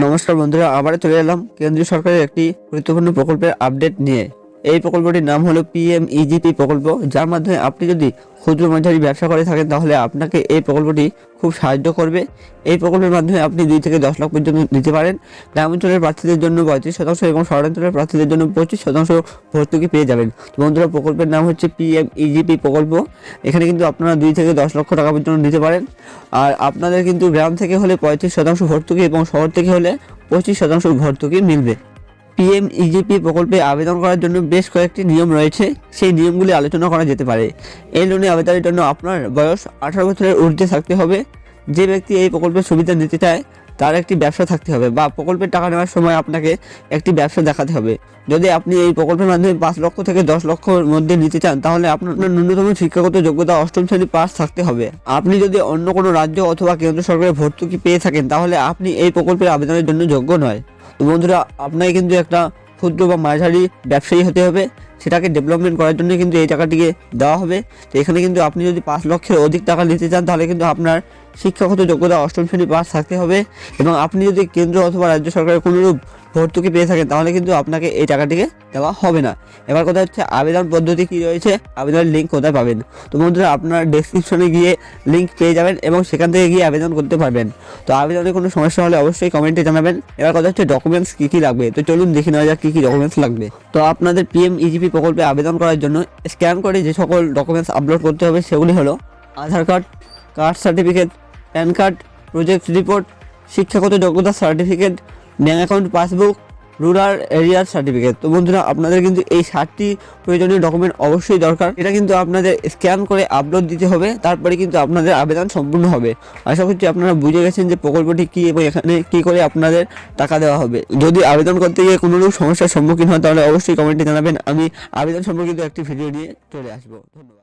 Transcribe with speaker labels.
Speaker 1: নমস্কার বন্ধুরা, আবার চলে এলাম কেন্দ্রীয় সরকারের একটি গুরুত্বপূর্ণ প্রকল্পের আপডেট নিয়ে। এই প্রকল্পটির নাম হলো PMEGP প্রকল্প, যার মাধ্যমে আপনি যদি ক্ষুদ্র মাঝারি ব্যবসা করে থাকেন তাহলে আপনাকে এই প্রকল্পটি খুব সাহায্য করবে। এই প্রকল্পের মাধ্যমে আপনি 2 থেকে 10 লাখ পর্যন্ত নিতে পারেন। গ্রামাঞ্চলের প্রার্থীদের জন্য 35% এবং শহরাঞ্চলের প্রার্থীদের জন্য 25% ভর্তুকি পেয়ে যাবেন। তো বন্ধুরা, প্রকল্পের নাম হচ্ছে PMEGP প্রকল্প। এখানে কিন্তু আপনারা 2 থেকে 10 লক্ষ টাকা পর্যন্ত নিতে পারেন। আর আপনাদের কিন্তু গ্রাম থেকে হলে 35% ভর্তুকি এবং শহর থেকে হলে 25% ভর্তুকি মিলবে। PMEGP প্রকল্পে আবেদন করার জন্য বেশ কয়েকটি নিয়ম রয়েছে, সেই নিয়মগুলি আলোচনা করা যেতে পারে। এই লোনে আবেদনের জন্য আপনার বয়স 18 বছরের ঊর্ধ্বে থাকতে হবে। যে ব্যক্তি এই প্রকল্পের সুবিধা নিতে চায় তার একটি ব্যবসা থাকতে হবে, বা প্রকল্পের টাকা নেওয়ার সময় আপনাকে একটি ব্যবসা দেখাতে হবে। যদি আপনি এই প্রকল্পের মাধ্যমে 5 লক্ষ থেকে 10 লক্ষর মধ্যে নিতে চান তাহলে আপনার ন্যূনতম শিক্ষাগত যোগ্যতা 8ম শ্রেণী পাস থাকতে হবে। আপনি যদি অন্য কোনো রাজ্য অথবা কেন্দ্র সরকারের ভর্তুকি পেয়ে থাকেন তাহলে আপনি এই প্রকল্পের আবেদনের জন্য যোগ্য নয়। তো বন্ধুরা, আপনাকে কিন্তু একটা ক্ষুদ্র বা মাঝারি ব্যবসায়ী হতে হবে, সেটাকে ডেভেলপমেন্ট করার জন্য কিন্তু এই টাকাটিকে দেওয়া হবে। তো এখানে কিন্তু আপনি যদি 5 লক্ষের অধিক টাকা নিতে চান তাহলে কিন্তু আপনার শিক্ষাগত যোগ্যতা 8ম শ্রেণী পাস থাকতে হবে, এবং আপনি যদি কেন্দ্র অথবা রাজ্য সরকারের কোনোরূপ ভর্তুকি পেয়ে থাকেন তাহলে কিন্তু আপনাকে এই টাকাটিকে দেওয়া হবে না। এবার কথা হচ্ছে আবেদন পদ্ধতি কী রয়েছে, আবেদনের লিঙ্ক কোথায় পাবেন। তো বন্ধুরা, আপনার ডেসক্রিপশনে গিয়ে লিঙ্ক পেয়ে যাবেন এবং সেখান থেকে গিয়ে আবেদন করতে পারবেন। তো আবেদনে কোনো সমস্যা হলে অবশ্যই কমেন্টে জানাবেন। এবার কথা হচ্ছে ডকুমেন্টস কী কী লাগবে। তো চলুন দেখে নেওয়া যাক কী কী ডকুমেন্টস লাগবে। তো আপনাদের PMEGP প্রকল্পে আবেদন করার জন্য স্ক্যান করে যে সকল ডকুমেন্টস আপলোড করতে হবে সেগুলি হলো Aadhaar card, caste certificate, PAN card, project report, শিক্ষাগত যোগ্যতা certificate, bank account passbook, rural এরিয়ার সার্টিফিকেট। তো বন্ধুরা, আপনাদের কিন্তু এই 7টি প্রয়োজনীয় ডকুমেন্ট অবশ্যই দরকার। এটা কিন্তু আপনাদের স্ক্যান করে আপলোড দিতে হবে, তারপরে কিন্তু আপনাদের আবেদন সম্পূর্ণ হবে। আশা করছি আপনারা বুঝে গেছেন যে প্রকল্পটি কী এবং এখানে কী করে আপনাদের টাকা দেওয়া হবে। যদি আবেদন করতে গিয়ে কোনোরূপ সমস্যার সম্মুখীন হয় তাহলে অবশ্যই কমেন্টে জানাবেন, আমি আবেদন সম্পর্কিত একটি ভিডিও নিয়ে চলে আসবো। ধন্যবাদ।